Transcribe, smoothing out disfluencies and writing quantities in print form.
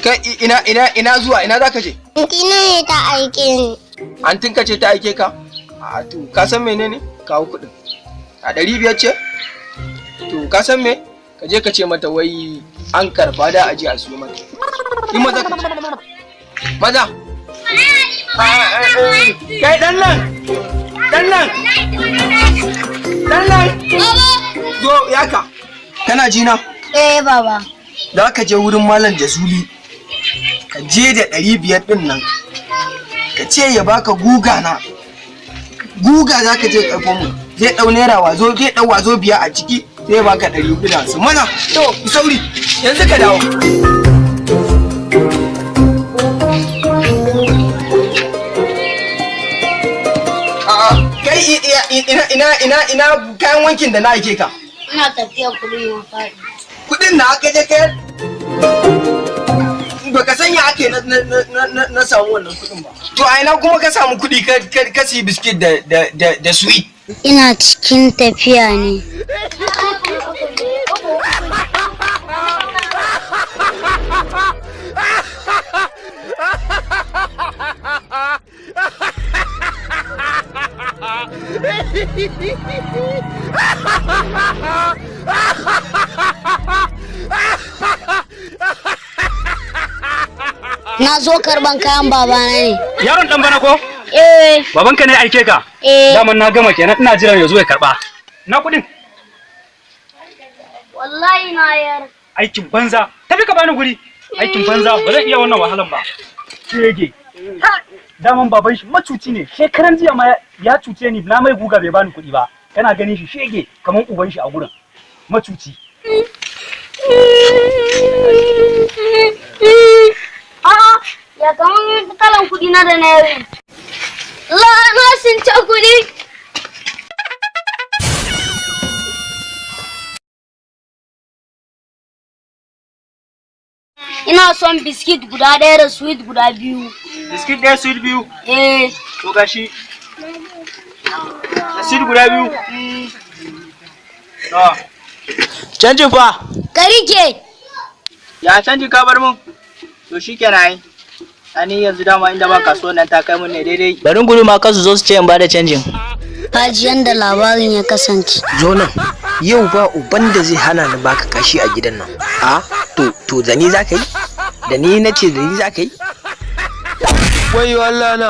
Kai ina zuwa ina zaka je? Antina ne ta aike ni. Antin ka ce ta aike ka? A to ka san menene? Kawo kuɗin. A 500 ce? To ka san me? Ka je ka ce mata wai an karba da aje a siyo mata. Yi maza ka ce. Maza. Kai dan nan. Dan nan. Dan nan. Zo yaka. Kana ji na? Baba. Da ka je wurin Malam Jasuli. Ka je da 500 din nan. Ka ce ya baka guga na. Guga za ka je karfo mu. Zai dau naira wazo, zai dau wazo biya a ciki. Zai baka 450. Maza. To, sauri. Yanzu ka dawo. Kai ina kayan wankin da na aike ka. Ina tafiya kudin ya faɗi. Kudin na aka je kai? Baka sanya ake na samu wannan kudin ba. To a ina kuma ka samu kudi ka siyi biskit da sweet? Ina cikin tafiya ne. Na zo karban kayan babana ne. Yaron dan bana ko? Babanka ne aike ka? Daman na gama kenan ina jiran ya zo ya karba. Na kudin? Wallahi na yar. Aikin banza. Tafi ka bani guri. Aikin banza ba zan iya wannan wahalan ba. Shege. Daman baban shi macuci ne. Shekaran jiya ma ya cuce ni na mai guga bai bani kudi ba. Kana ganin shi shege kaman uban shi a gurin. Macuci. Ya kaman kalan kudi na da naira. Na sun ta kudi. Ina son biskit guda ɗaya da sweet guda biyu. Biskit ɗaya sweet biyu? To gashi. Sweet guda biyu? Canjin fa? Ka rike. Ya canji ka bar mun? To shikenan ai. Ani yanzu dama inda ba kasuwan nan ta kai mun ne daidai. Barin gudu ma kasu zo su ce in bada canjin. Haji yanda labarin ya kasance. Zo nan. Yau ba uban da zai hana ni baka kashi a gidan nan. To da ni zaka yi? Da ni nace da ni zaka yi? Wai wallahi na.